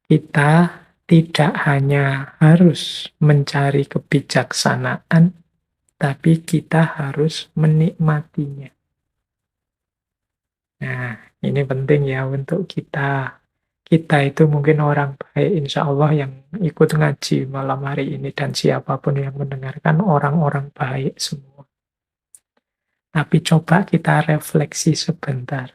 Kita tidak hanya harus mencari kebijaksanaan, tapi kita harus menikmatinya. Nah, ini penting ya untuk kita. Kita itu mungkin orang baik, insya Allah yang ikut ngaji malam hari ini dan siapapun yang mendengarkan orang-orang baik semua. Tapi coba kita refleksi sebentar.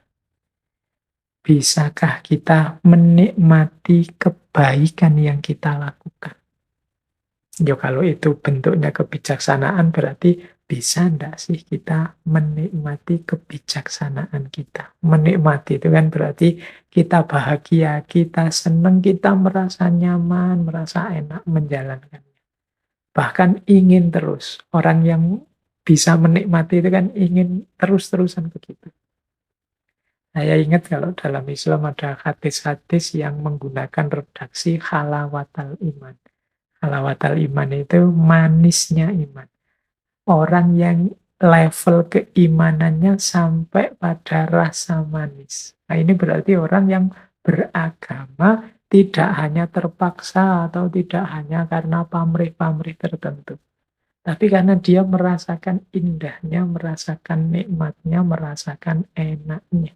Bisakah kita menikmati kebaikan yang kita lakukan? Ya kalau itu bentuknya kebijaksanaan berarti bisa enggak sih kita menikmati kebijaksanaan kita? Menikmati itu kan berarti kita bahagia, kita senang, kita merasa nyaman, merasa enak menjalankan. Bahkan ingin terus. Orang yang bisa menikmati itu kan ingin terus-terusan begitu. Saya ingat kalau dalam Islam ada hadis-hadis yang menggunakan redaksi halawatal iman. Halawatal iman itu manisnya iman. Orang yang level keimanannya sampai pada rasa manis. Nah, ini berarti orang yang beragama tidak hanya terpaksa atau tidak hanya karena pamrih-pamrih tertentu. Tapi karena dia merasakan indahnya, merasakan nikmatnya, merasakan enaknya.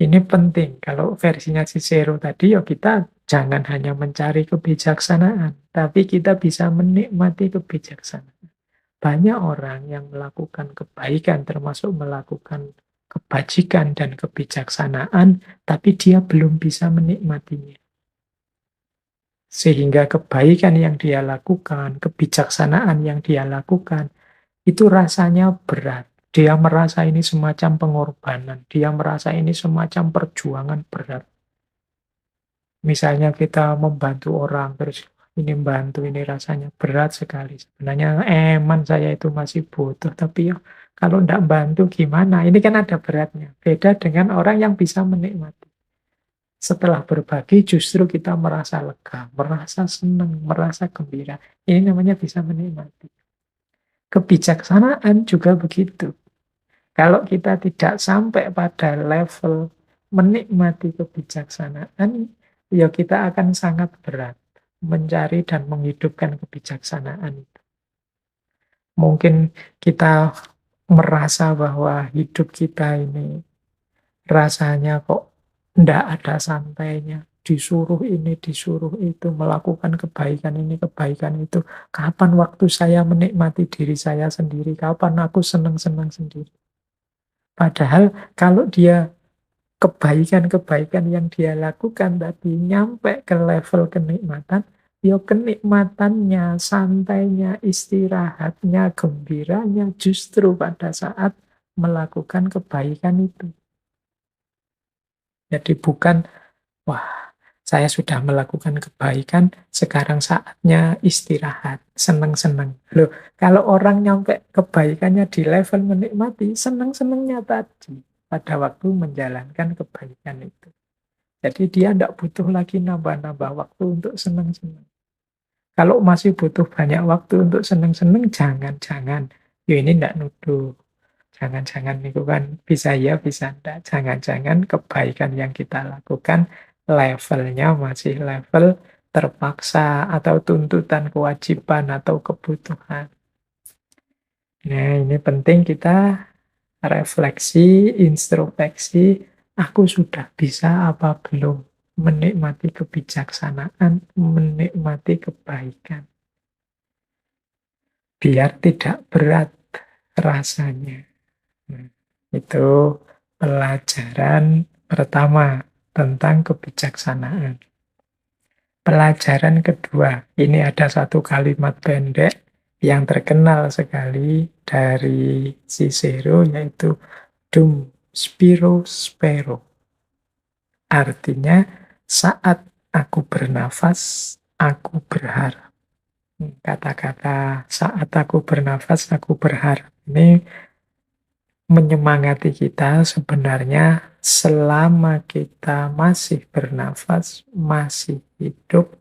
Ini penting. Kalau versinya Cicero tadi, ya kita jangan hanya mencari kebijaksanaan, tapi kita bisa menikmati kebijaksanaan. Banyak orang yang melakukan kebaikan, termasuk melakukan kebajikan dan kebijaksanaan, tapi dia belum bisa menikmatinya. Sehingga kebaikan yang dia lakukan, kebijaksanaan yang dia lakukan, itu rasanya berat. Dia merasa ini semacam pengorbanan, dia merasa ini semacam perjuangan berat. Misalnya kita membantu orang, terus ini membantu, ini rasanya berat sekali. Sebenarnya eman saya itu masih butuh, tapi ya kalau tidak bantu gimana? Ini kan ada beratnya. Beda dengan orang yang bisa menikmati. Setelah berbagi justru kita merasa lega, merasa senang, merasa gembira. Ini namanya bisa menikmati. Kebijaksanaan juga begitu. Kalau kita tidak sampai pada level menikmati kebijaksanaan, ya kita akan sangat berat mencari dan menghidupkan kebijaksanaan itu. Mungkin kita merasa bahwa hidup kita ini rasanya kok ndak ada santainya. Disuruh ini, disuruh itu, melakukan kebaikan ini, kebaikan itu. Kapan waktu saya menikmati diri saya sendiri? Kapan aku senang-senang sendiri? Padahal kalau dia kebaikan-kebaikan yang dia lakukan tadi nyampe ke level kenikmatan, ya kenikmatannya, santainya, istirahatnya, gembiranya justru pada saat melakukan kebaikan itu. Jadi bukan, wah saya sudah melakukan kebaikan, sekarang saatnya istirahat, senang-senang. Loh, kalau orang nyampe kebaikannya di level menikmati, senang-senangnya tadi pada waktu menjalankan kebaikan itu. Jadi dia tidak butuh lagi nambah-nambah waktu untuk senang-senang. Kalau masih butuh banyak waktu untuk senang-senang, jangan-jangan. Ya ini tidak nuduh. Jangan-jangan itu kan bisa ya, bisa enggak. Jangan-jangan kebaikan yang kita lakukan levelnya masih level terpaksa atau tuntutan kewajiban atau kebutuhan. Nah, ini penting kita refleksi, introspeksi, aku sudah bisa apa belum menikmati kebijaksanaan, menikmati kebaikan. Biar tidak berat rasanya. Nah, itu pelajaran pertama tentang kebijaksanaan. Pelajaran kedua, ini ada satu kalimat pendek yang terkenal sekali dari Cicero, yaitu Dum spiro spero. Artinya, saat aku bernafas, aku berharap. Kata-kata saat aku bernafas, aku berharap. Ini menyemangati kita sebenarnya selama kita masih bernafas, masih hidup,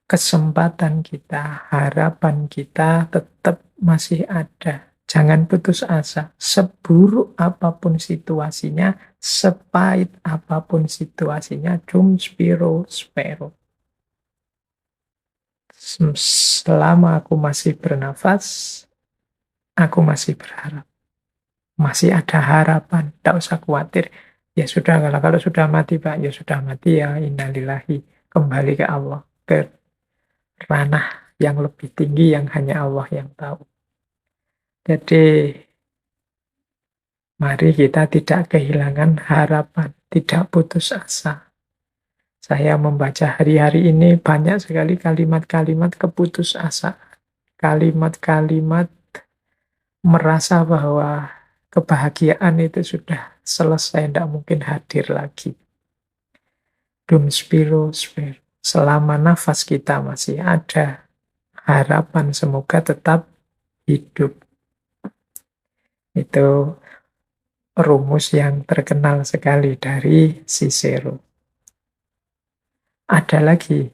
kesempatan kita, harapan kita tetap masih ada. Jangan putus asa. Seburuk apapun situasinya, sepahit apapun situasinya, dum spiro spero. Selama aku masih bernafas, aku masih berharap. Masih ada harapan. Tidak usah khawatir. Ya sudah, kalau sudah mati Pak, ya sudah mati ya, innalillahi. Kembali ke Allah. Ke ranah yang lebih tinggi yang hanya Allah yang tahu. Jadi, mari kita tidak kehilangan harapan, tidak putus asa. Saya membaca hari-hari ini banyak sekali kalimat-kalimat keputusasaan. Kalimat-kalimat merasa bahwa kebahagiaan itu sudah selesai, tidak mungkin hadir lagi. Dum spiro spero. Selama nafas kita masih ada, harapan semoga tetap hidup. Itu rumus yang terkenal sekali dari Cicero. Ada lagi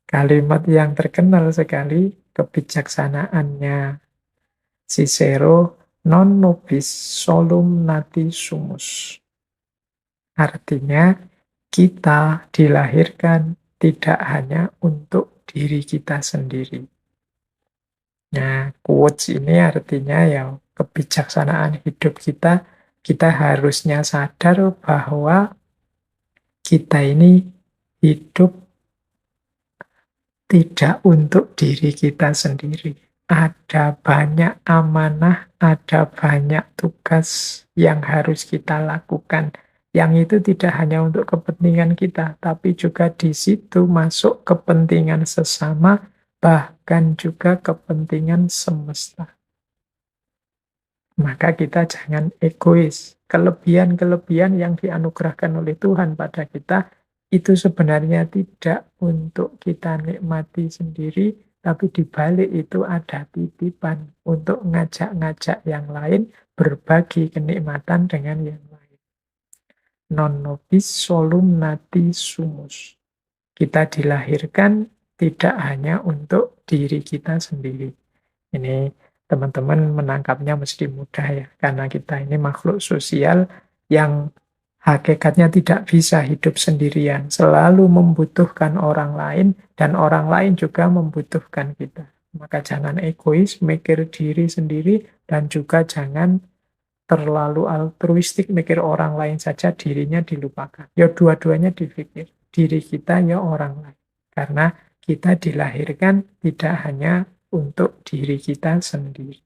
kalimat yang terkenal sekali, kebijaksanaannya Cicero, non nobis solum nati sumus. Artinya, kita dilahirkan tidak hanya untuk diri kita sendiri. Nah, quotes ini artinya ya kebijaksanaan hidup kita harusnya sadar bahwa kita ini hidup tidak untuk diri kita sendiri. Ada banyak amanah, ada banyak tugas yang harus kita lakukan. Yang itu tidak hanya untuk kepentingan kita, tapi juga di situ masuk kepentingan sesama, bahkan juga kepentingan semesta. Maka kita jangan egois. Kelebihan-kelebihan yang dianugerahkan oleh Tuhan pada kita, itu sebenarnya tidak untuk kita nikmati sendiri, tapi di balik itu ada titipan untuk ngajak-ngajak yang lain berbagi kenikmatan dengan yang lain. Non nobis solum nati sumus. Kita dilahirkan tidak hanya untuk diri kita sendiri. Ini teman-teman menangkapnya mesti mudah ya, karena kita ini makhluk sosial yang hakikatnya tidak bisa hidup sendirian, selalu membutuhkan orang lain, dan orang lain juga membutuhkan kita. Maka jangan egois, mikir diri sendiri, dan juga jangan terlalu altruistik, mikir orang lain saja, dirinya dilupakan. Ya dua-duanya dipikir, diri kita ya orang lain. Karena kita dilahirkan tidak hanya untuk diri kita sendiri.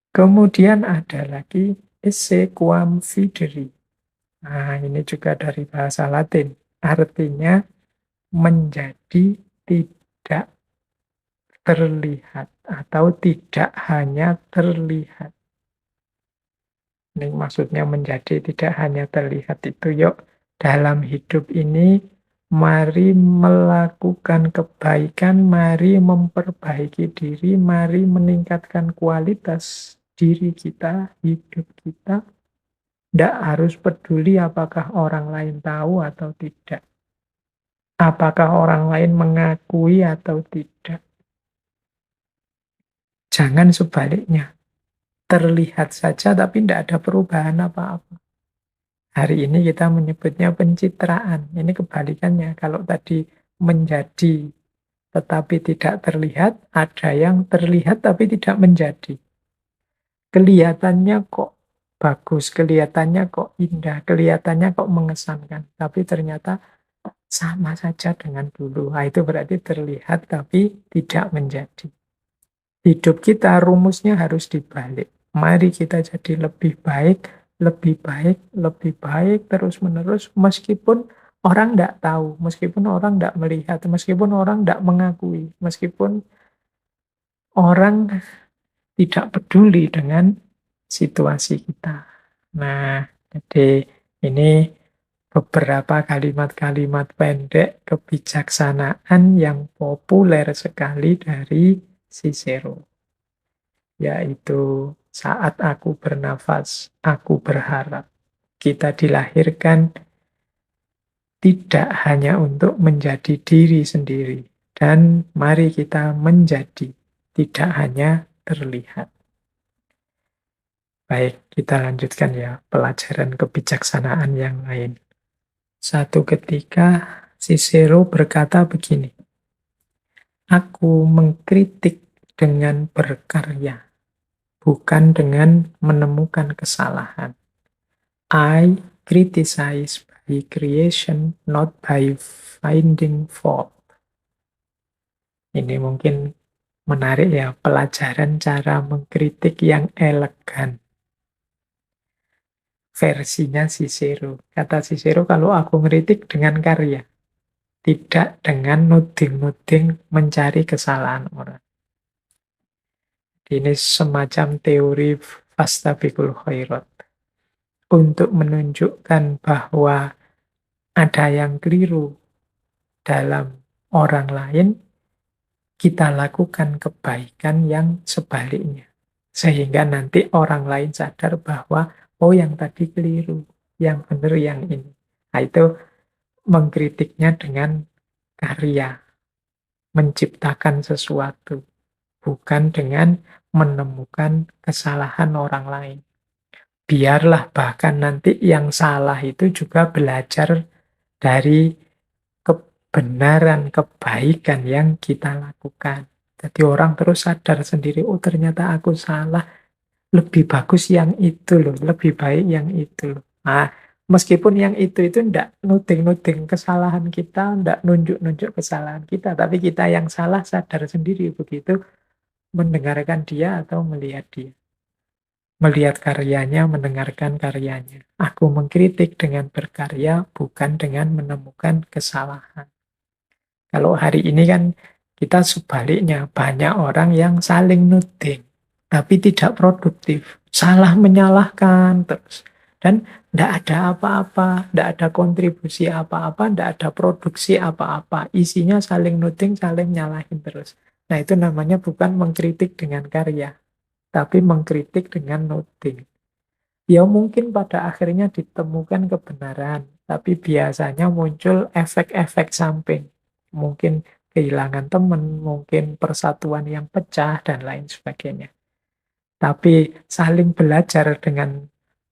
Kemudian ada lagi esse quam videri. Nah, ini juga dari bahasa Latin. Artinya menjadi tidak terlihat atau tidak hanya terlihat. Ini maksudnya menjadi tidak hanya terlihat itu, yuk dalam hidup ini mari melakukan kebaikan, mari memperbaiki diri, mari meningkatkan kualitas diri kita, hidup kita. Tidak harus peduli apakah orang lain tahu atau tidak. Apakah orang lain mengakui atau tidak. Jangan sebaliknya. Terlihat saja tapi tidak ada perubahan apa-apa. Hari ini kita menyebutnya pencitraan. Ini kebalikannya. Kalau tadi menjadi tetapi tidak terlihat, ada yang terlihat tapi tidak menjadi. Kelihatannya kok bagus, kelihatannya kok indah, kelihatannya kok mengesankan. Tapi ternyata sama saja dengan dulu. Nah, itu berarti terlihat tapi tidak menjadi. Hidup kita rumusnya harus dibalik. Mari kita jadi lebih baik, lebih baik, lebih baik terus-menerus meskipun orang tidak tahu, meskipun orang tidak melihat, meskipun orang tidak mengakui, meskipun orang tidak peduli dengan situasi kita. Nah, jadi ini beberapa kalimat-kalimat pendek kebijaksanaan yang populer sekali dari Cicero. Yaitu saat aku bernafas, aku berharap. Kita dilahirkan tidak hanya untuk menjadi diri sendiri. Dan mari kita menjadi, tidak hanya terlihat. Baik, kita lanjutkan ya pelajaran kebijaksanaan yang lain. Satu ketika Cicero berkata begini, "Aku mengkritik dengan berkarya, bukan dengan menemukan kesalahan. I criticize by creation, not by finding fault." Ini mungkin menarik ya, pelajaran cara mengkritik yang elegan. Versinya Cicero. Kata Cicero, kalau aku ngeritik dengan karya, tidak dengan nuding-nuding mencari kesalahan orang. Ini semacam teori fastabiqul khairat. Untuk menunjukkan bahwa ada yang keliru dalam orang lain, kita lakukan kebaikan yang sebaliknya. Sehingga nanti orang lain sadar bahwa, oh yang tadi keliru, yang benar yang ini. Nah itu mengkritiknya dengan karya, menciptakan sesuatu, bukan dengan menemukan kesalahan orang lain. Biarlah bahkan nanti yang salah itu juga belajar dari kebenaran, kebaikan yang kita lakukan. Jadi orang terus sadar sendiri, oh ternyata aku salah, lebih bagus yang itu loh, lebih baik yang itu loh. Nah, meskipun yang itu ndak nuding-nuding kesalahan kita, ndak nunjuk-nunjuk kesalahan kita, tapi kita yang salah sadar sendiri begitu mendengarkan dia atau melihat dia. Melihat karyanya, mendengarkan karyanya. Aku mengkritik dengan berkarya, bukan dengan menemukan kesalahan. Kalau hari ini kan kita sebaliknya, banyak orang yang saling nuding, tapi tidak produktif. Salah menyalahkan terus. Dan tidak ada apa-apa, tidak ada kontribusi apa-apa, tidak ada produksi apa-apa. Isinya saling nuding, saling nyalahin terus. Nah itu namanya bukan mengkritik dengan karya, tapi mengkritik dengan nuding. Ya mungkin pada akhirnya ditemukan kebenaran, tapi biasanya muncul efek-efek samping. Mungkin kehilangan teman, mungkin persatuan yang pecah, dan lain sebagainya. Tapi saling belajar dengan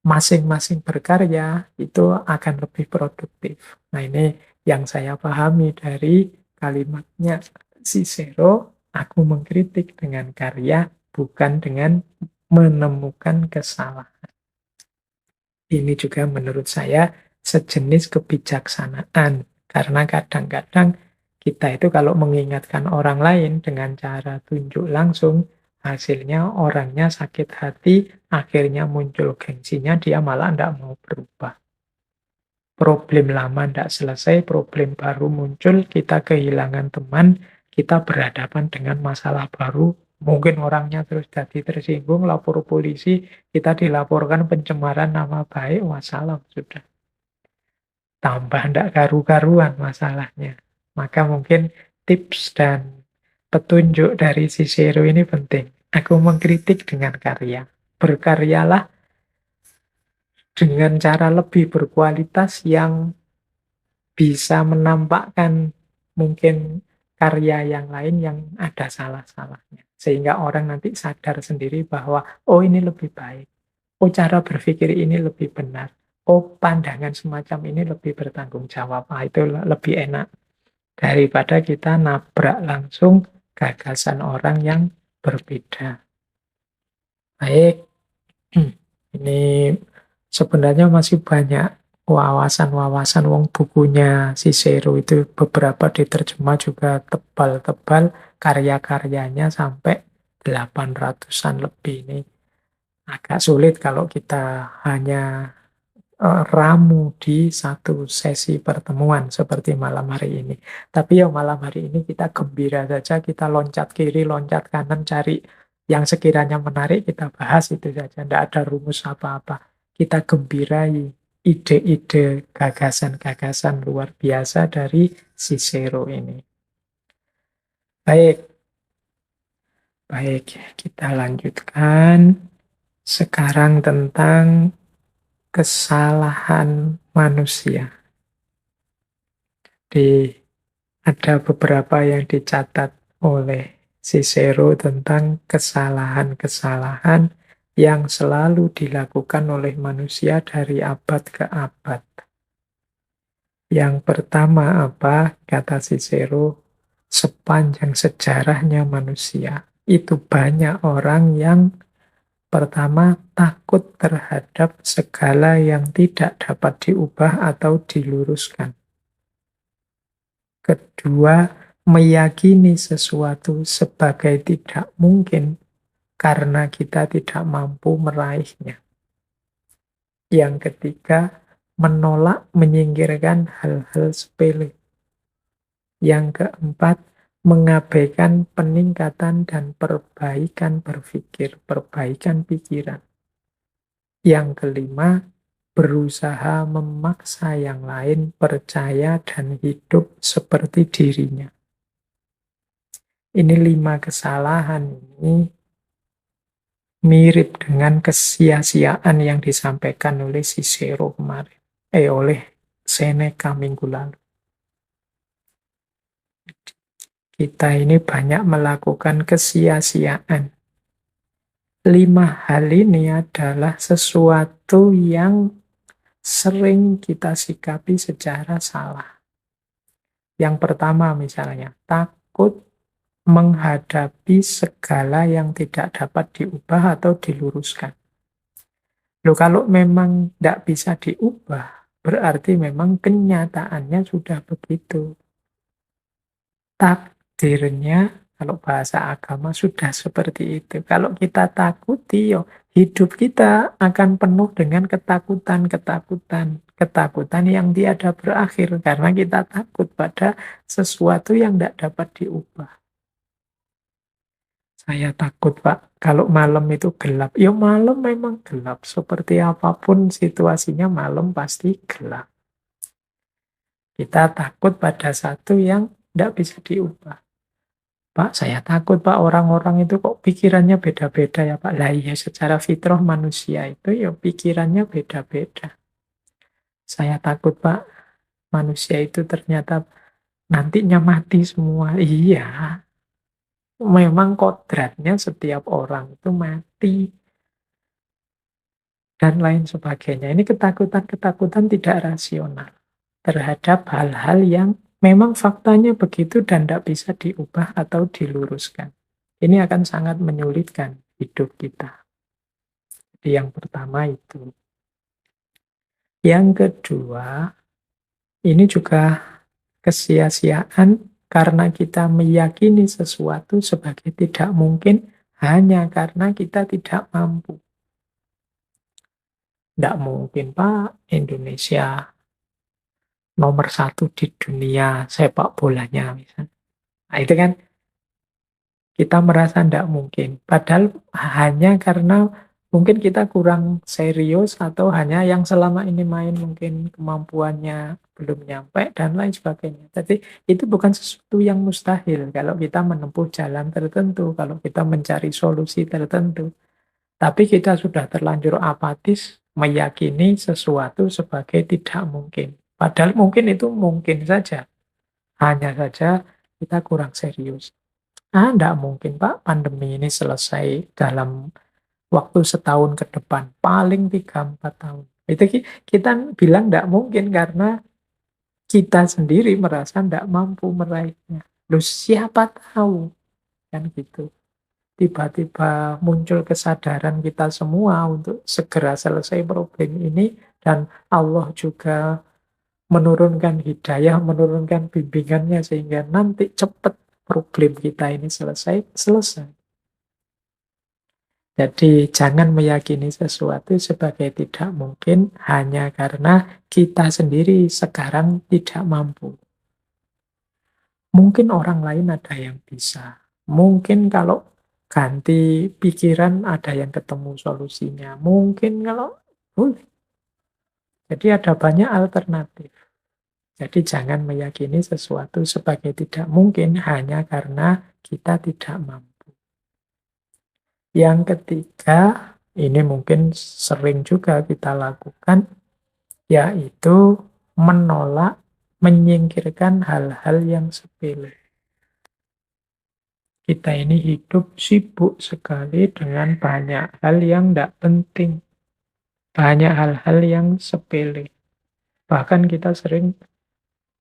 masing-masing berkarya, itu akan lebih produktif. Nah ini yang saya pahami dari kalimatnya Cicero, aku mengkritik dengan karya, bukan dengan menemukan kesalahan. Ini juga menurut saya sejenis kebijaksanaan. Karena kadang-kadang kita itu kalau mengingatkan orang lain dengan cara tunjuk langsung, hasilnya orangnya sakit hati, akhirnya muncul gengsinya, dia malah tidak mau berubah. Problem lama tidak selesai, problem baru muncul, kita kehilangan teman, kita berhadapan dengan masalah baru, mungkin orangnya terus jadi tersinggung, lapor polisi, kita dilaporkan pencemaran nama baik, wassalam, sudah. Tambah tidak karu-karuan masalahnya. Maka mungkin tips dan petunjuk dari Cicero ini penting. Aku mengkritik dengan karya. Berkaryalah dengan cara lebih berkualitas yang bisa menampakkan mungkin karya yang lain yang ada salah-salahnya. Sehingga orang nanti sadar sendiri bahwa, oh ini lebih baik. Oh cara berpikir ini lebih benar. Oh pandangan semacam ini lebih bertanggung jawab. Nah, itu lebih enak daripada kita nabrak langsung gagasan orang yang berbeda. Baik, ini sebenarnya masih banyak wawasan-wawasan wong bukunya Cicero itu beberapa diterjemah juga tebal-tebal, karya-karyanya sampai 800-an lebih. Ini agak sulit kalau kita hanya ramu di satu sesi pertemuan seperti malam hari ini. Tapi ya malam hari ini kita gembira saja, kita loncat kiri, loncat kanan, cari yang sekiranya menarik, kita bahas itu saja. Tidak ada rumus apa-apa. Kita gembirai ide-ide, gagasan-gagasan luar biasa dari Cicero ini. Baik, baik, kita lanjutkan sekarang tentang kesalahan manusia. Ada beberapa yang dicatat oleh Cicero tentang kesalahan-kesalahan yang selalu dilakukan oleh manusia dari abad ke abad. Yang pertama apa? Kata Cicero, sepanjang sejarahnya manusia, itu banyak orang yang pertama takut terhadap segala yang tidak dapat diubah atau diluruskan. Kedua, meyakini sesuatu sebagai tidak mungkin karena kita tidak mampu meraihnya. Yang ketiga, menolak menyingkirkan hal-hal sepele. Yang keempat, mengabaikan peningkatan dan perbaikan berpikir, perbaikan pikiran. Yang kelima, berusaha memaksa yang lain percaya dan hidup seperti dirinya. Ini 5 kesalahan ini mirip dengan kesia-siaan yang disampaikan oleh Cicero kemarin. Oleh Seneca minggu lalu. Kita ini banyak melakukan kesia-siaan. 5 hal ini adalah sesuatu yang sering kita sikapi secara salah. Yang pertama misalnya, takut menghadapi segala yang tidak dapat diubah atau diluruskan. Loh, kalau memang tidak bisa diubah, berarti memang kenyataannya sudah begitu. Takdirnya, kalau bahasa agama, sudah seperti itu. Kalau kita takuti, hidup kita akan penuh dengan ketakutan-ketakutan. Ketakutan yang tiada berakhir, karena kita takut pada sesuatu yang tidak dapat diubah. Saya takut, Pak, kalau malam itu gelap. Ya malam memang gelap. Seperti apapun situasinya, malam pasti gelap. Kita takut pada satu yang tidak bisa diubah. Pak, saya takut, Pak, orang-orang itu kok pikirannya beda-beda ya, Pak. Lah iya, secara fitrah manusia itu ya pikirannya beda-beda. Saya takut, Pak, manusia itu ternyata nantinya mati semua. Iya, memang kodratnya setiap orang itu mati. Dan lain sebagainya. Ini ketakutan-ketakutan tidak rasional terhadap hal-hal yang memang faktanya begitu dan tidak bisa diubah atau diluruskan. Ini akan sangat menyulitkan hidup kita. Jadi yang pertama itu. Yang kedua, ini juga kesia-siaan karena kita meyakini sesuatu sebagai tidak mungkin hanya karena kita tidak mampu. Tidak mungkin, Pak, Indonesia nomor 1 di dunia sepak bolanya misalnya. Nah, itu kan kita merasa tidak mungkin. Padahal hanya karena mungkin kita kurang serius atau hanya yang selama ini main mungkin kemampuannya belum nyampe dan lain sebagainya. Jadi itu bukan sesuatu yang mustahil kalau kita menempuh jalan tertentu, kalau kita mencari solusi tertentu. Tapi kita sudah terlanjur apatis meyakini sesuatu sebagai tidak mungkin. Padahal mungkin itu mungkin saja. Hanya saja kita kurang serius. Enggak mungkin, Pak, pandemi ini selesai dalam waktu setahun ke depan. Paling 3-4 tahun. Itu kita bilang enggak mungkin karena kita sendiri merasa enggak mampu meraihnya. Loh, siapa tahu? Kan gitu. Tiba-tiba muncul kesadaran kita semua untuk segera selesai problem ini dan Allah juga menurunkan hidayah, menurunkan bimbingannya sehingga nanti cepat problem kita ini selesai. Jadi jangan meyakini sesuatu sebagai tidak mungkin hanya karena kita sendiri sekarang tidak mampu. Mungkin orang lain ada yang bisa. Mungkin kalau ganti pikiran ada yang ketemu solusinya. Mungkin kalau boleh. Jadi ada banyak alternatif. Jadi jangan meyakini sesuatu sebagai tidak mungkin hanya karena kita tidak mampu. Yang ketiga, ini mungkin sering juga kita lakukan, yaitu menolak, menyingkirkan hal-hal yang sepele. Kita ini hidup sibuk sekali dengan banyak hal yang tidak penting, banyak hal-hal yang sepele. Bahkan kita sering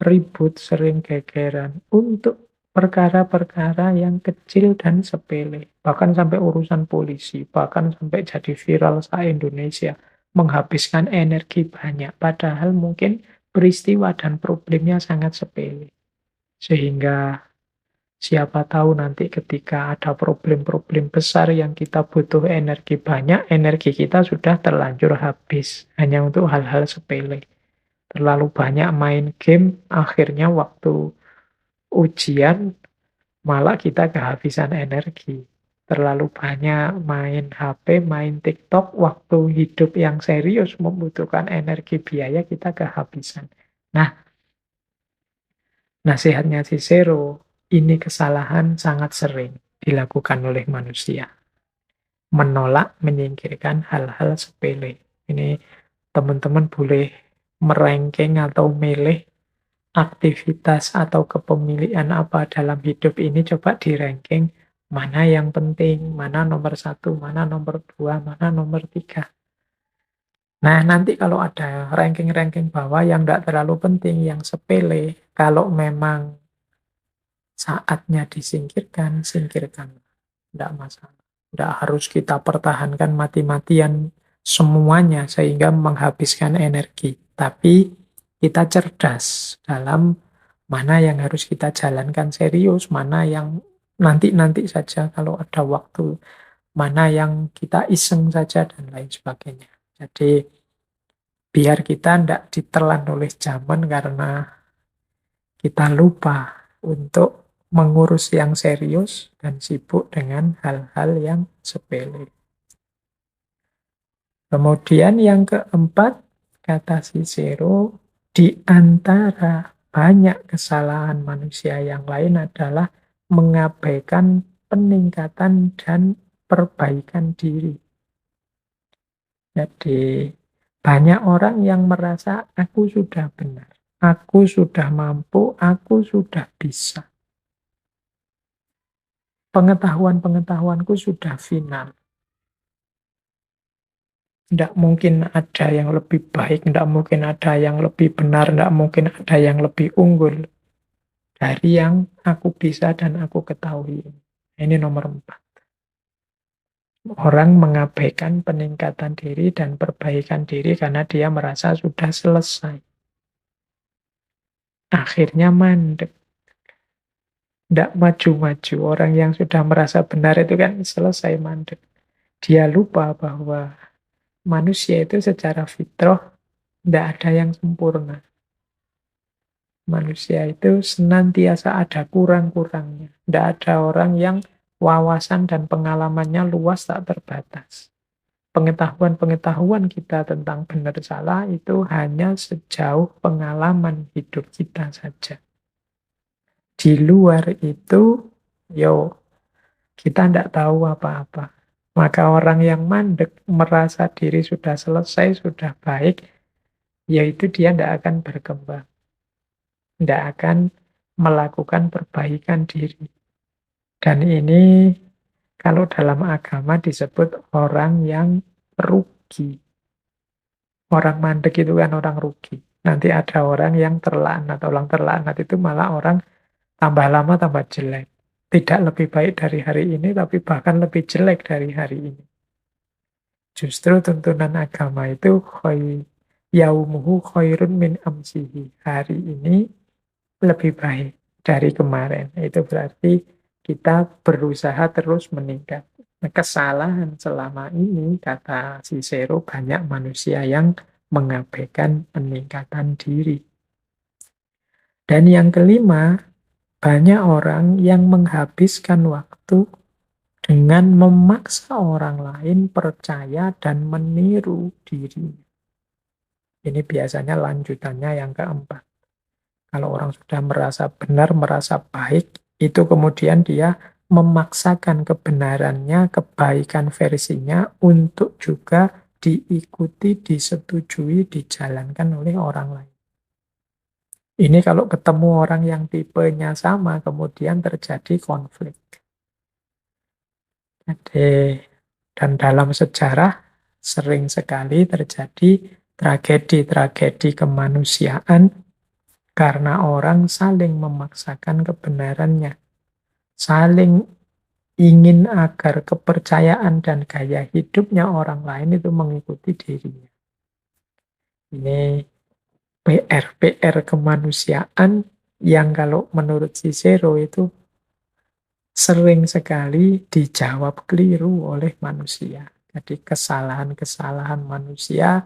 ribut, sering gegeran untuk perkara-perkara yang kecil dan sepele. Bahkan sampai urusan polisi, bahkan sampai jadi viral se-Indonesia, menghabiskan energi banyak. Padahal mungkin peristiwa dan problemnya sangat sepele. Sehingga siapa tahu nanti ketika ada problem-problem besar yang kita butuh energi banyak, energi kita sudah terlanjur habis hanya untuk hal-hal sepele. Terlalu banyak main game, akhirnya waktu ujian malah kita kehabisan energi. Terlalu banyak main HP, main TikTok, waktu hidup yang serius membutuhkan energi biaya kita kehabisan. Nah, nasihatnya Cicero, ini kesalahan sangat sering dilakukan oleh manusia. Menolak, menyingkirkan hal-hal sepele. Ini teman-teman boleh meranking atau milih aktivitas atau kepemilikan apa dalam hidup ini, coba di ranking mana yang penting, mana nomor satu, mana nomor dua, mana nomor tiga. Nah, nanti kalau ada ranking-ranking bawah yang tidak terlalu penting, yang sepele, kalau memang saatnya disingkirkan, singkirkan. Tidak masalah. Tidak harus kita pertahankan mati-matian semuanya sehingga menghabiskan energi. Tapi kita cerdas dalam mana yang harus kita jalankan serius, mana yang nanti-nanti saja kalau ada waktu, mana yang kita iseng saja, dan lain sebagainya. Jadi biar kita tidak ditelan oleh zaman karena kita lupa untuk mengurus yang serius dan sibuk dengan hal-hal yang sepele. Kemudian yang keempat, kata Cicero, di antara banyak kesalahan manusia yang lain adalah mengabaikan peningkatan dan perbaikan diri. Jadi banyak orang yang merasa aku sudah benar, aku sudah mampu, aku sudah bisa. Pengetahuan-pengetahuanku sudah final. Tidak mungkin ada yang lebih baik, tidak mungkin ada yang lebih benar, tidak mungkin ada yang lebih unggul dari yang aku bisa dan aku ketahui. Ini nomor 4. Orang mengabaikan peningkatan diri dan perbaikan diri karena dia merasa sudah selesai. Akhirnya mandek. Tidak maju-maju. Orang yang sudah merasa benar itu kan selesai mandek. Dia lupa bahwa manusia itu secara fitrah tidak ada yang sempurna. Manusia itu senantiasa ada kurang-kurangnya. Tidak ada orang yang wawasan dan pengalamannya luas tak terbatas. Pengetahuan-pengetahuan kita tentang benar salah itu hanya sejauh pengalaman hidup kita saja. Di luar itu, kita tidak tahu apa-apa. Maka orang yang mandek merasa diri sudah selesai, sudah baik, yaitu dia tidak akan berkembang. Tidak akan melakukan perbaikan diri. Dan ini kalau dalam agama disebut orang yang rugi. Orang mandek itu kan orang rugi. Nanti ada orang yang terlaknat. Orang terlaknat itu malah orang tambah lama tambah jelek. Tidak lebih baik dari hari ini, tapi bahkan lebih jelek dari hari ini. Justru tuntunan agama itu yaumuhu khairun min amsihi. Hari ini lebih baik dari kemarin. Itu berarti kita berusaha terus meningkat. Nah, kesalahan selama ini, kata Cicero, banyak manusia yang mengabaikan peningkatan diri. Dan yang kelima, banyak orang yang menghabiskan waktu dengan memaksa orang lain percaya dan meniru diri. Ini biasanya lanjutannya yang keempat. Kalau orang sudah merasa benar, merasa baik, itu kemudian dia memaksakan kebenarannya, kebaikan versinya untuk juga diikuti, disetujui, dijalankan oleh orang lain. Ini kalau ketemu orang yang tipenya sama, kemudian terjadi konflik. Jadi, dan dalam sejarah sering sekali terjadi tragedi-tragedi kemanusiaan karena orang saling memaksakan kebenarannya, saling ingin agar kepercayaan dan gaya hidupnya orang lain itu mengikuti dirinya. Ini PR-PR kemanusiaan yang kalau menurut Cicero itu sering sekali dijawab keliru oleh manusia. Jadi kesalahan-kesalahan manusia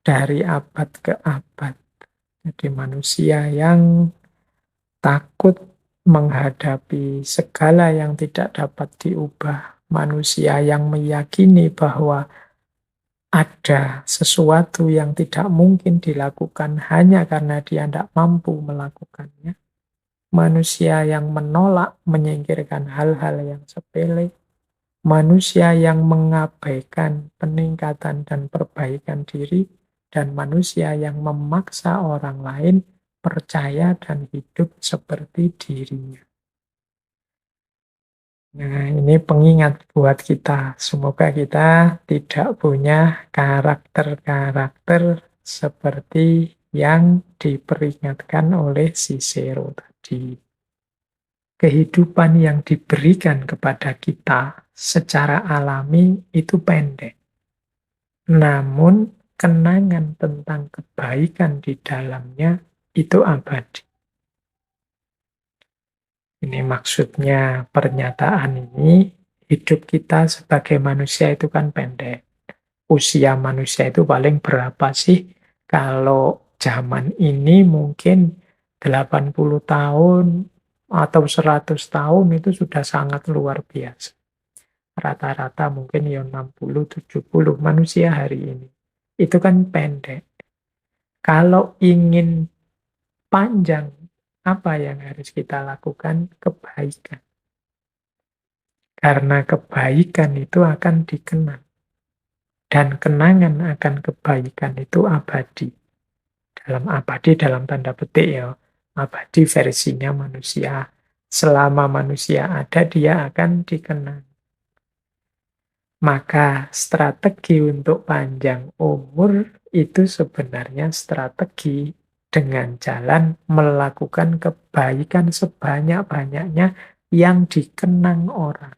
dari abad ke abad. Jadi manusia yang takut menghadapi segala yang tidak dapat diubah. Manusia yang meyakini bahwa ada sesuatu yang tidak mungkin dilakukan hanya karena dia tidak mampu melakukannya. Manusia yang menolak, menyingkirkan hal-hal yang sepele. Manusia yang mengabaikan peningkatan dan perbaikan diri. Dan manusia yang memaksa orang lain percaya dan hidup seperti dirinya. Nah, ini pengingat buat kita. Semoga kita tidak punya karakter-karakter seperti yang diperingatkan oleh Cicero tadi. Kehidupan yang diberikan kepada kita secara alami itu pendek. Namun, kenangan tentang kebaikan di dalamnya itu abadi. Ini maksudnya pernyataan ini, hidup kita sebagai manusia itu kan pendek. Usia manusia itu paling berapa sih? Kalau zaman ini mungkin 80 tahun atau 100 tahun itu sudah sangat luar biasa. Rata-rata mungkin ya 60, 70 manusia hari ini. Itu kan pendek. Kalau ingin panjang, apa yang harus kita lakukan? Kebaikan. Karena kebaikan itu akan dikenang. Dan kenangan akan kebaikan itu abadi. Dalam abadi dalam tanda petik ya. Abadi versinya manusia. Selama manusia ada, dia akan dikenang. Maka strategi untuk panjang umur itu sebenarnya strategi dengan jalan melakukan kebaikan sebanyak-banyaknya yang dikenang orang.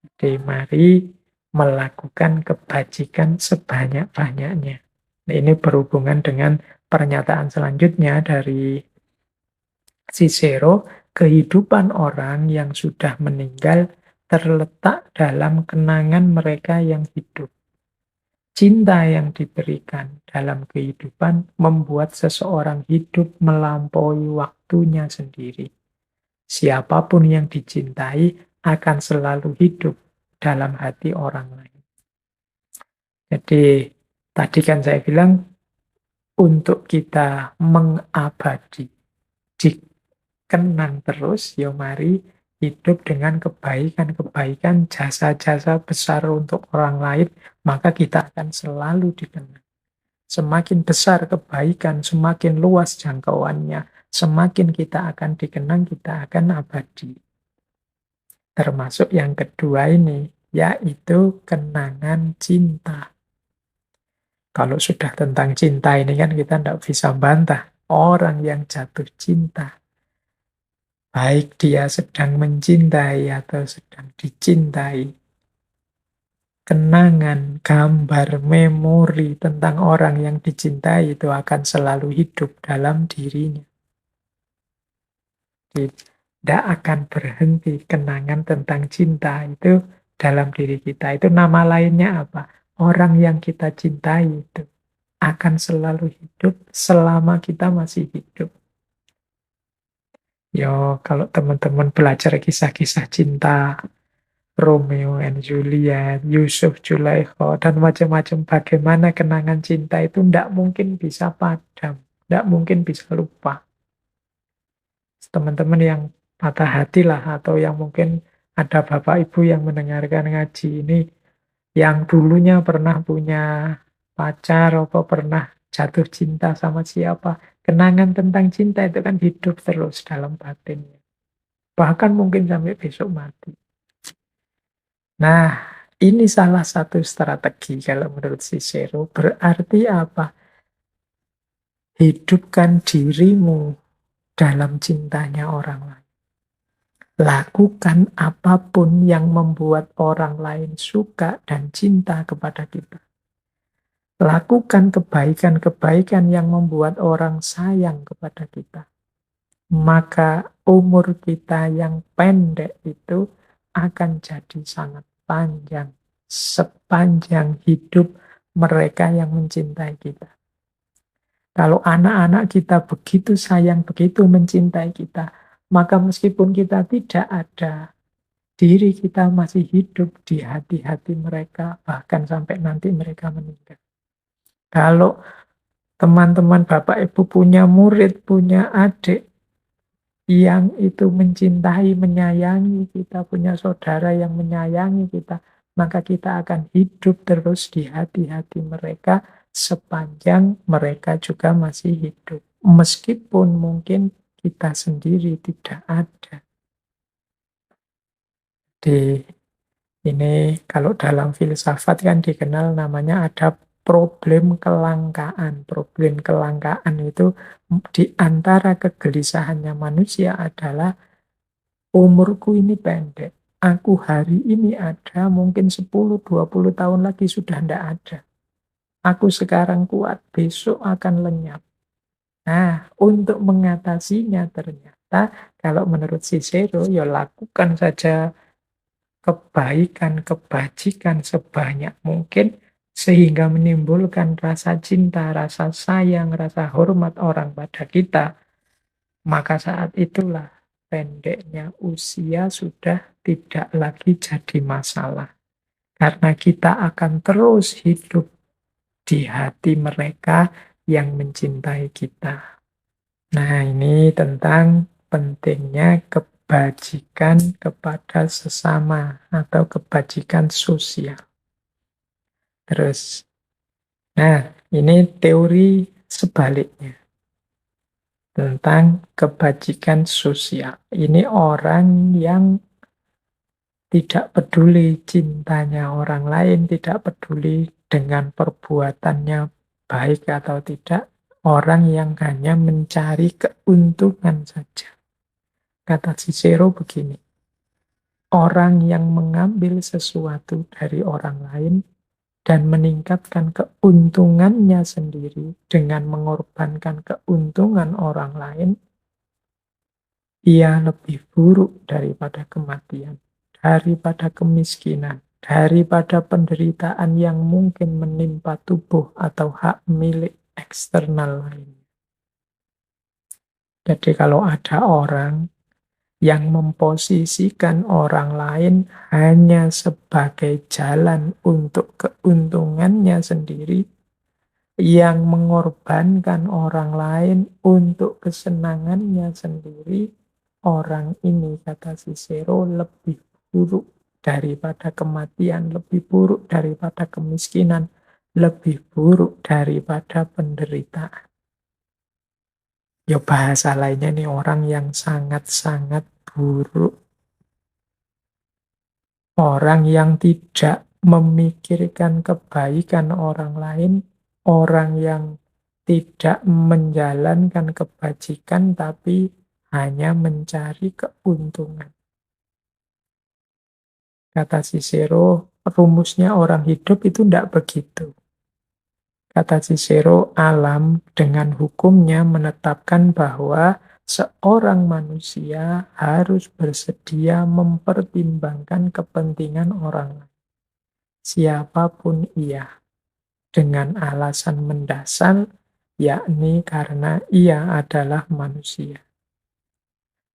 Jadi mari melakukan kebajikan sebanyak-banyaknya. Nah, ini berhubungan dengan pernyataan selanjutnya dari Cicero, kehidupan orang yang sudah meninggal terletak dalam kenangan mereka yang hidup. Cinta yang diberikan dalam kehidupan membuat seseorang hidup melampaui waktunya sendiri. Siapapun yang dicintai akan selalu hidup dalam hati orang lain. Jadi, tadi kan saya bilang, untuk kita mengabadi, dikenang terus, ya mari hidup dengan kebaikan-kebaikan, jasa-jasa besar untuk orang lain, maka kita akan selalu dikenang. Semakin besar kebaikan, semakin luas jangkauannya, semakin kita akan dikenang, kita akan abadi. Termasuk yang kedua ini, yaitu kenangan cinta. Kalau sudah tentang cinta ini kan kita tidak bisa bantah. Orang yang jatuh cinta, baik dia sedang mencintai atau sedang dicintai, kenangan, gambar, memori tentang orang yang dicintai itu akan selalu hidup dalam dirinya. Tidak akan berhenti kenangan tentang cinta itu dalam diri kita. Itu nama lainnya apa? Orang yang kita cintai itu akan selalu hidup selama kita masih hidup. Yo, kalau teman-teman belajar kisah-kisah cinta, Romeo and Juliet, Yusuf Zulaikha, dan macam-macam bagaimana kenangan cinta itu tidak mungkin bisa padam, tidak mungkin bisa lupa. Teman-teman yang patah hati lah, atau yang mungkin ada bapak ibu yang mendengarkan ngaji ini, yang dulunya pernah punya pacar, atau pernah jatuh cinta sama siapa, kenangan tentang cinta itu kan hidup terus dalam batinnya. bahkan mungkin sampai besok mati. Nah, ini salah satu strategi kalau menurut Cicero. Berarti apa? Hidupkan dirimu dalam cintanya orang lain. Lakukan apapun yang membuat orang lain suka dan cinta kepada kita. Lakukan kebaikan-kebaikan yang membuat orang sayang kepada kita. Maka umur kita yang pendek itu akan jadi sangat panjang. Sepanjang hidup mereka yang mencintai kita. Kalau anak-anak kita begitu sayang, begitu mencintai kita, maka meskipun kita tidak ada, diri kita masih hidup di hati-hati mereka, bahkan sampai nanti mereka meninggal. Kalau teman-teman Bapak Ibu punya murid, punya adik yang itu mencintai, menyayangi kita, punya saudara yang menyayangi kita, maka kita akan hidup terus di hati-hati mereka sepanjang mereka juga masih hidup. Meskipun mungkin kita sendiri tidak ada. Di ini kalau dalam filsafat kan dikenal namanya ada problem kelangkaan. Problem kelangkaan itu di antara kegelisahannya manusia adalah umurku ini pendek. Aku hari ini ada, mungkin 10-20 tahun lagi sudah tidak ada. Aku sekarang kuat, besok akan lenyap. Nah, untuk mengatasinya ternyata kalau menurut Cicero, ya lakukan saja kebaikan, kebajikan sebanyak mungkin sehingga menimbulkan rasa cinta, rasa sayang, rasa hormat orang pada kita. Maka saat itulah pendeknya usia sudah tidak lagi jadi masalah. Karena kita akan terus hidup di hati mereka yang mencintai kita. Nah, ini tentang pentingnya kebajikan kepada sesama atau kebajikan sosial. Terus, nah ini teori sebaliknya tentang kebajikan sosial. Ini orang yang tidak peduli cintanya orang lain, tidak peduli dengan perbuatannya baik atau tidak, orang yang hanya mencari keuntungan saja. Kata Cicero begini, orang yang mengambil sesuatu dari orang lain dan meningkatkan keuntungannya sendiri dengan mengorbankan keuntungan orang lain, ia lebih buruk daripada kematian, daripada kemiskinan, daripada penderitaan yang mungkin menimpa tubuh atau hak milik eksternal lain. Jadi kalau ada orang yang memposisikan orang lain hanya sebagai jalan untuk keuntungannya sendiri, yang mengorbankan orang lain untuk kesenangannya sendiri, orang ini, kata Cicero, lebih buruk daripada kematian, lebih buruk daripada kemiskinan, lebih buruk daripada penderitaan. Ya bahasa lainnya nih, orang yang sangat-sangat buruk. Orang yang tidak memikirkan kebaikan orang lain, orang yang tidak menjalankan kebajikan tapi hanya mencari keuntungan. Kata Cicero, rumusnya orang hidup itu tidak begitu. Kata Cicero, alam dengan hukumnya menetapkan bahwa seorang manusia harus bersedia mempertimbangkan kepentingan orang lain, siapapun ia, dengan alasan mendasar, yakni karena ia adalah manusia.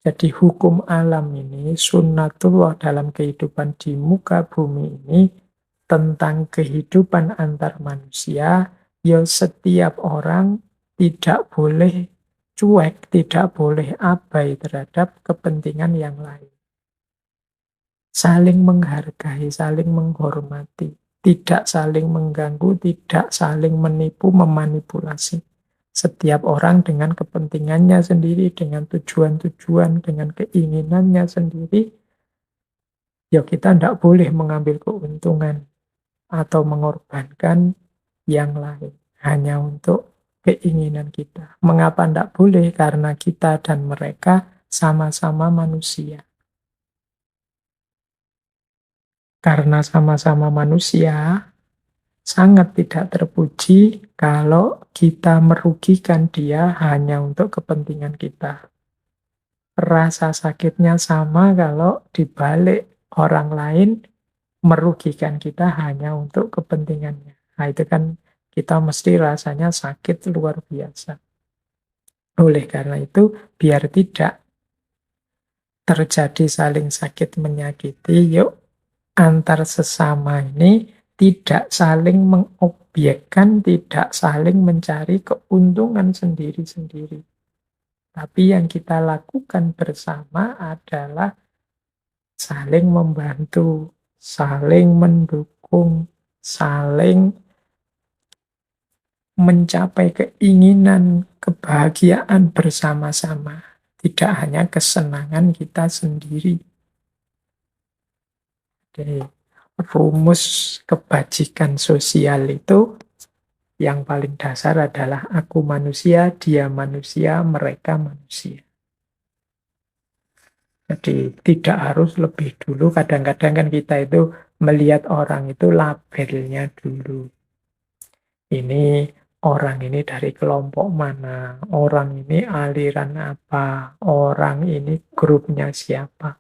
Jadi hukum alam ini, sunnatullah dalam kehidupan di muka bumi ini, tentang kehidupan antar manusia, ya setiap orang tidak boleh cuek, tidak boleh abai terhadap kepentingan yang lain. Saling menghargai, saling menghormati, tidak saling mengganggu, tidak saling menipu, memanipulasi. Setiap orang dengan kepentingannya sendiri, dengan tujuan-tujuan, dengan keinginannya sendiri, ya kita tidak boleh mengambil keuntungan atau mengorbankan yang lain hanya untuk keinginan kita. Mengapa tidak boleh? Karena kita dan mereka sama-sama manusia. Karena sama-sama manusia, sangat tidak terpuji kalau kita merugikan dia hanya untuk kepentingan kita. Rasa sakitnya sama kalau dibalik orang lain merugikan kita hanya untuk kepentingannya. Nah, itu kan kita mesti rasanya sakit luar biasa. Oleh karena itu, biar tidak terjadi saling sakit menyakiti, yuk antar sesama ini tidak saling mengobjekkan, tidak saling mencari keuntungan sendiri-sendiri. Tapi yang kita lakukan bersama adalah saling membantu, saling mendukung, saling mencapai keinginan, kebahagiaan bersama-sama. Tidak hanya kesenangan kita sendiri. Jadi, rumus kebajikan sosial itu yang paling dasar adalah aku manusia, dia manusia, mereka manusia. Jadi tidak harus lebih dulu. Kadang-kadang kan kita itu melihat orang itu labelnya dulu. Ini orang ini dari kelompok mana, orang ini aliran apa, orang ini grupnya siapa.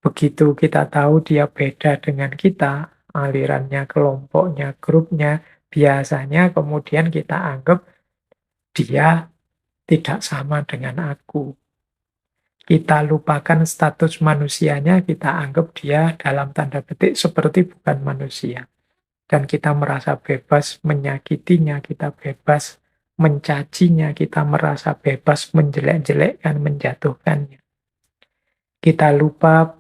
Begitu kita tahu dia beda dengan kita, alirannya, kelompoknya, grupnya, biasanya kemudian kita anggap dia tidak sama dengan aku. Kita lupakan status manusianya, kita anggap dia dalam tanda petik seperti bukan manusia. Dan kita merasa bebas menyakitinya, kita bebas mencacinya, kita merasa bebas menjelek-jelekkan, menjatuhkannya. Kita lupa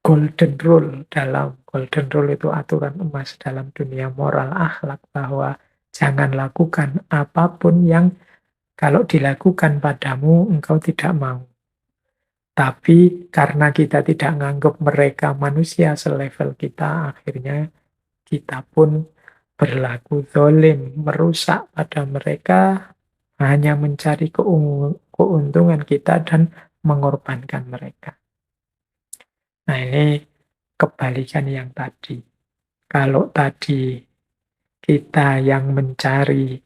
golden rule. Dalam golden rule itu aturan emas dalam dunia moral akhlak, bahwa jangan lakukan apapun yang kalau dilakukan padamu engkau tidak mau. Tapi karena kita tidak menganggap mereka manusia selevel kita, akhirnya kita pun berlaku zalim, merusak pada mereka, hanya mencari keuntungan kita dan mengorbankan mereka. Nah, ini kebalikan yang tadi. Kalau tadi kita yang mencari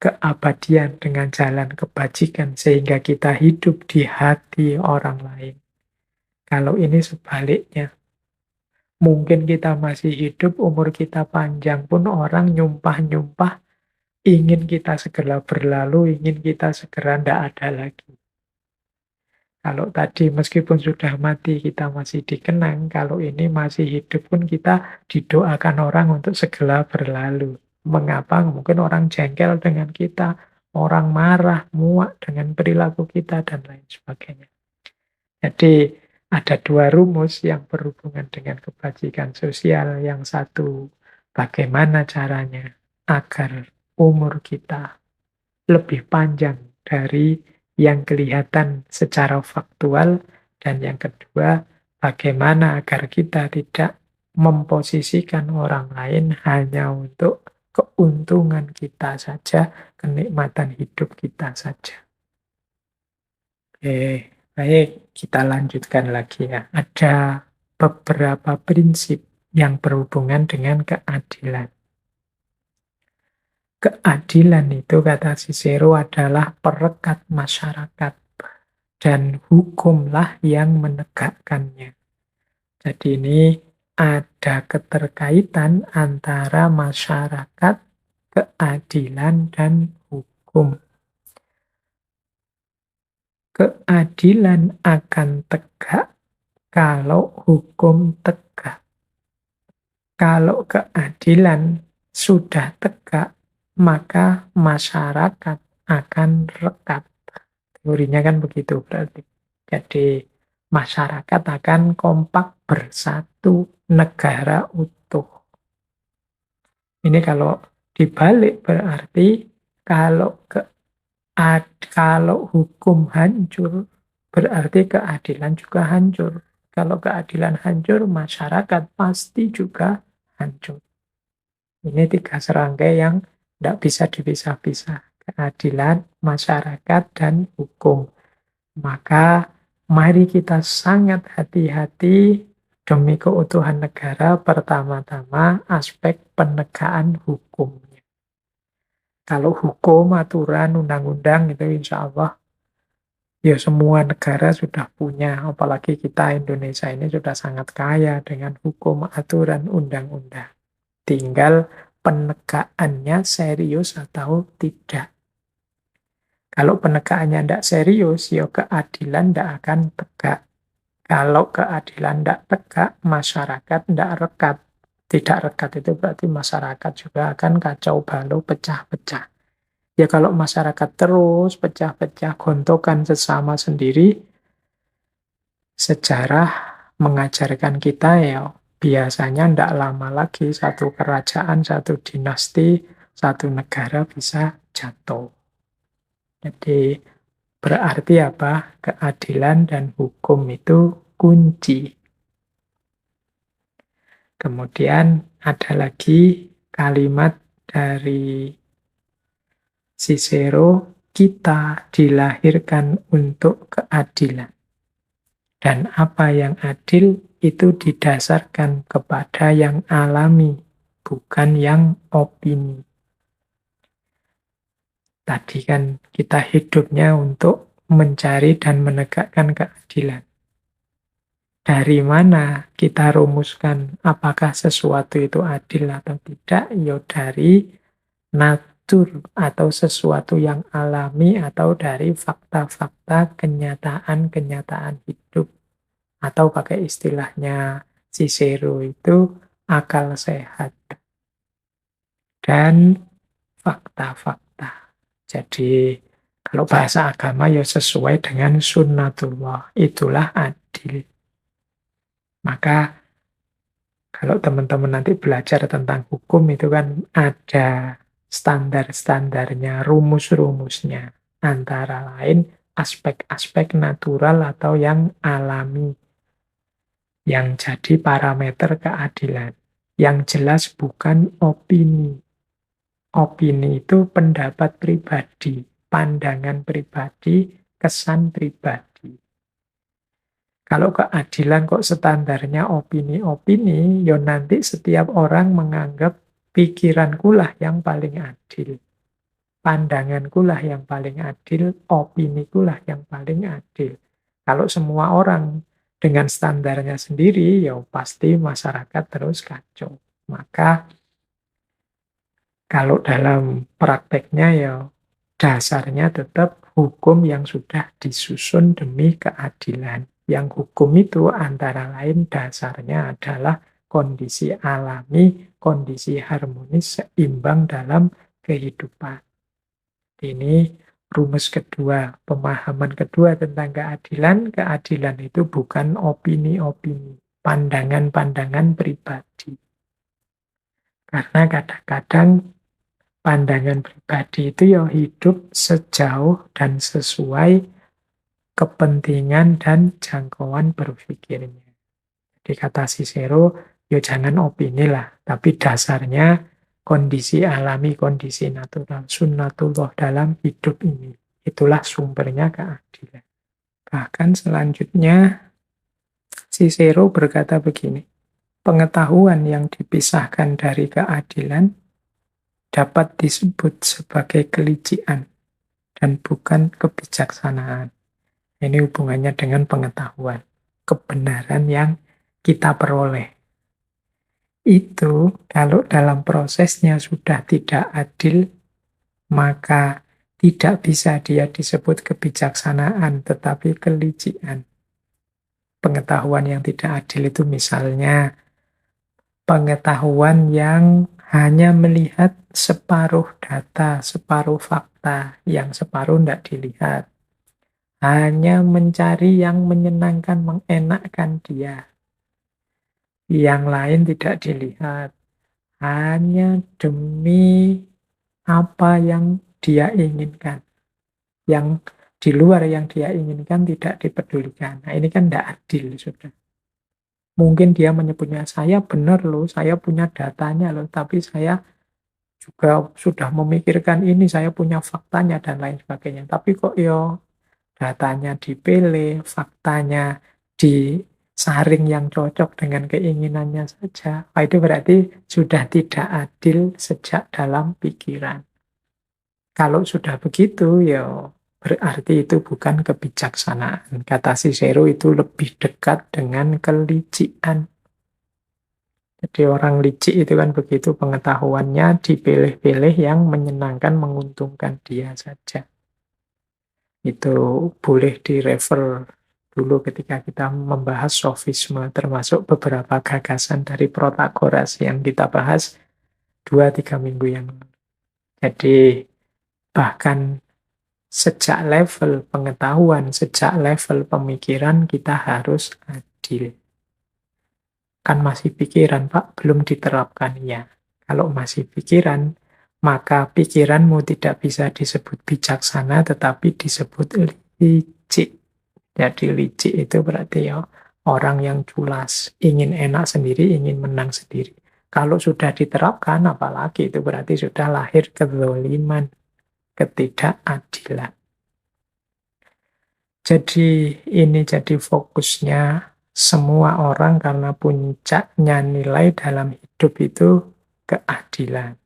keabadian dengan jalan kebajikan sehingga kita hidup di hati orang lain. Kalau ini sebaliknya, mungkin kita masih hidup, umur kita panjang pun orang nyumpah-nyumpah ingin kita segera berlalu, ingin kita segera tidak ada lagi. Kalau tadi meskipun sudah mati kita masih dikenang, kalau ini masih hidup pun kita didoakan orang untuk segera berlalu. Mengapa? Mungkin orang jengkel dengan kita, orang marah, muak dengan perilaku kita, dan lain sebagainya. Jadi ada dua rumus yang berhubungan dengan kebajikan sosial. Yang satu, bagaimana caranya agar umur kita lebih panjang dari yang kelihatan secara faktual. Dan yang kedua, bagaimana agar kita tidak memposisikan orang lain hanya untuk keuntungan kita saja, kenikmatan hidup kita saja. Oke, baik, kita lanjutkan lagi ya. Ada beberapa prinsip yang berhubungan dengan keadilan. Keadilan itu, kata Cicero, adalah perekat masyarakat dan hukumlah yang menegakkannya. Jadi ini ada keterkaitan antara masyarakat, keadilan, dan hukum. Keadilan akan tegak kalau hukum tegak. Kalau keadilan sudah tegak, maka masyarakat akan rekat. Teorinya kan begitu berarti. Jadi masyarakat akan kompak bersatu, negara utuh. Ini kalau dibalik berarti Kalau hukum hancur, berarti keadilan juga hancur. Kalau keadilan hancur, masyarakat pasti juga hancur. Ini 3 serangkai yang tidak bisa dipisah-pisah. Keadilan, masyarakat, dan hukum. Maka mari kita sangat hati-hati demi keutuhan negara, pertama-tama aspek penegakan hukumnya. Kalau hukum, aturan, undang-undang itu insya Allah ya semua negara sudah punya, apalagi kita Indonesia ini sudah sangat kaya dengan hukum, aturan, undang-undang. Tinggal penegakannya serius atau tidak. Kalau penegakannya tidak serius, ya keadilan tidak akan tegak. Kalau keadilan tidak tegak, masyarakat tidak rekat. Tidak rekat itu berarti masyarakat juga akan kacau balau, pecah-pecah. Ya kalau masyarakat terus pecah-pecah, gontokan sesama sendiri, sejarah mengajarkan kita ya biasanya tidak lama lagi satu kerajaan, satu dinasti, satu negara bisa jatuh. Jadi berarti apa? Keadilan dan hukum itu kunci. Kemudian ada lagi kalimat dari Cicero, kita dilahirkan untuk keadilan. Dan apa yang adil itu didasarkan kepada yang alami, bukan yang opini. Tadi kan kita hidupnya untuk mencari dan menegakkan keadilan. Dari mana kita rumuskan apakah sesuatu itu adil atau tidak? Ya dari natur atau sesuatu yang alami atau dari fakta-fakta kenyataan-kenyataan hidup. Atau pakai istilahnya Cicero itu akal sehat dan fakta-fakta. Jadi kalau bahasa agama ya sesuai dengan sunnatullah, itulah adil. Maka kalau teman-teman nanti belajar tentang hukum itu kan ada standar-standarnya, rumus-rumusnya. Antara lain aspek-aspek natural atau yang alami. Yang jadi parameter keadilan. Yang jelas bukan opini. Opini itu pendapat pribadi, pandangan pribadi, kesan pribadi. Kalau keadilan kok standarnya opini-opini, ya nanti setiap orang menganggap pikirankulah yang paling adil. Pandangankulah yang paling adil, opinikulah yang paling adil. Kalau semua orang dengan standarnya sendiri, ya pasti masyarakat terus kacau. Maka kalau dalam prakteknya ya dasarnya tetap hukum yang sudah disusun demi keadilan. Yang hukum itu antara lain dasarnya adalah kondisi alami, kondisi harmonis, seimbang dalam kehidupan. Ini rumus kedua, pemahaman kedua tentang keadilan. Keadilan itu bukan opini-opini, pandangan-pandangan pribadi. Karena kadang-kadang pandangan pribadi itu ya hidup sejauh dan sesuai kepentingan dan jangkauan berpikirnya. Jadi kata Cicero, ya jangan opini lah, tapi dasarnya kondisi alami, kondisi natural, sunnatullah dalam hidup ini. Itulah sumbernya keadilan. Bahkan selanjutnya, Cicero berkata begini, pengetahuan yang dipisahkan dari keadilan dapat disebut sebagai kelicikan dan bukan kebijaksanaan. Ini hubungannya dengan pengetahuan, kebenaran yang kita peroleh. Itu kalau dalam prosesnya sudah tidak adil, maka tidak bisa dia disebut kebijaksanaan, tetapi kelicikan. Pengetahuan yang tidak adil itu misalnya pengetahuan yang hanya melihat separuh data, separuh fakta, yang separuh tidak dilihat. Hanya mencari yang menyenangkan, mengenakkan dia. Yang lain tidak dilihat. Hanya demi apa yang dia inginkan. Yang di luar yang dia inginkan tidak dipedulikan. Nah, ini kan tidak adil sudah. Mungkin dia menyebutnya, saya benar loh, saya punya datanya loh, tapi saya juga sudah memikirkan ini, saya punya faktanya dan lain sebagainya. Tapi kok datanya dipilih, faktanya disaring yang cocok dengan keinginannya saja. Nah, itu berarti sudah tidak adil sejak dalam pikiran. Kalau sudah begitu, berarti itu bukan kebijaksanaan. Kata Cicero itu lebih dekat dengan kelicikan. Jadi orang licik itu kan begitu, pengetahuannya dipilih-pilih yang menyenangkan, menguntungkan dia saja. Itu boleh direfer dulu ketika kita membahas sofisme, termasuk beberapa gagasan dari Protagoras yang kita bahas 2-3 minggu yang lalu. Jadi bahkan sejak level pengetahuan, sejak level pemikiran kita harus adil. Kan masih pikiran, Pak, belum diterapkan. Ya, kalau masih pikiran, maka pikiranmu tidak bisa disebut bijaksana, tetapi disebut licik. Jadi licik itu berarti orang yang culas, ingin enak sendiri, ingin menang sendiri. Kalau sudah diterapkan, apalagi itu berarti sudah lahir kezaliman, ketidakadilan. Jadi ini jadi fokusnya semua orang karena puncaknya nilai dalam hidup itu keadilan.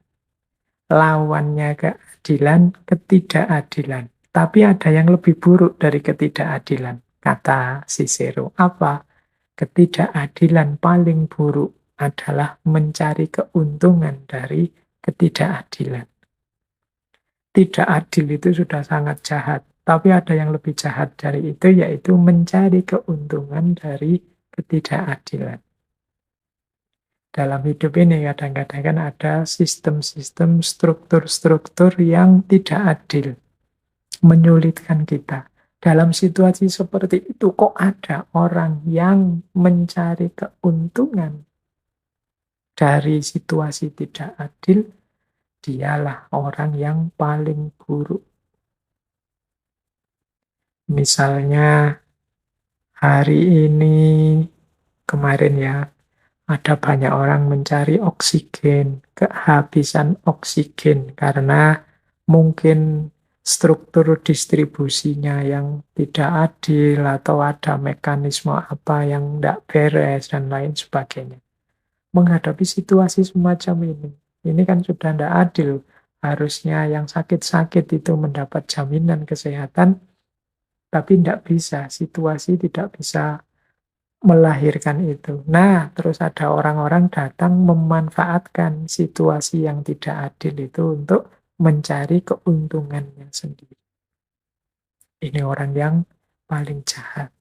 Lawannya keadilan, ketidakadilan. Tapi ada yang lebih buruk dari ketidakadilan, kata Cicero. Apa? Ketidakadilan paling buruk adalah mencari keuntungan dari ketidakadilan. Tidak adil itu sudah sangat jahat. Tapi ada yang lebih jahat dari itu, yaitu mencari keuntungan dari ketidakadilan. Dalam hidup ini kadang-kadang kan ada sistem-sistem, struktur-struktur yang tidak adil, menyulitkan kita. Dalam situasi seperti itu, kok ada orang yang mencari keuntungan dari situasi tidak adil, dialah orang yang paling buruk. Misalnya hari ini, kemarin ada banyak orang mencari oksigen, kehabisan oksigen karena mungkin struktur distribusinya yang tidak adil atau ada mekanisme apa yang tidak beres dan lain sebagainya. Menghadapi situasi semacam ini kan sudah tidak adil. Harusnya yang sakit-sakit itu mendapat jaminan kesehatan, tapi tidak bisa, situasi tidak bisa melahirkan itu. Nah, terus ada orang-orang datang memanfaatkan situasi yang tidak adil itu untuk mencari keuntungannya sendiri. Ini orang yang paling jahat.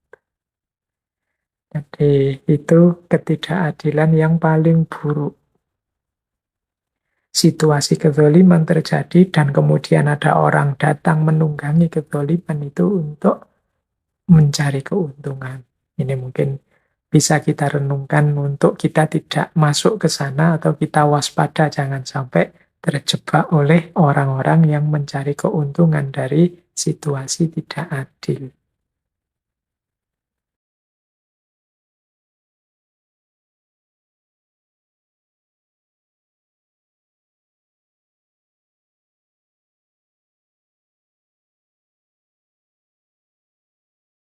Jadi itu ketidakadilan yang paling buruk. Situasi kezaliman terjadi dan kemudian ada orang datang menunggangi kezaliman itu untuk mencari keuntungan. Ini mungkin bisa kita renungkan untuk kita tidak masuk ke sana atau kita waspada jangan sampai terjebak oleh orang-orang yang mencari keuntungan dari situasi tidak adil.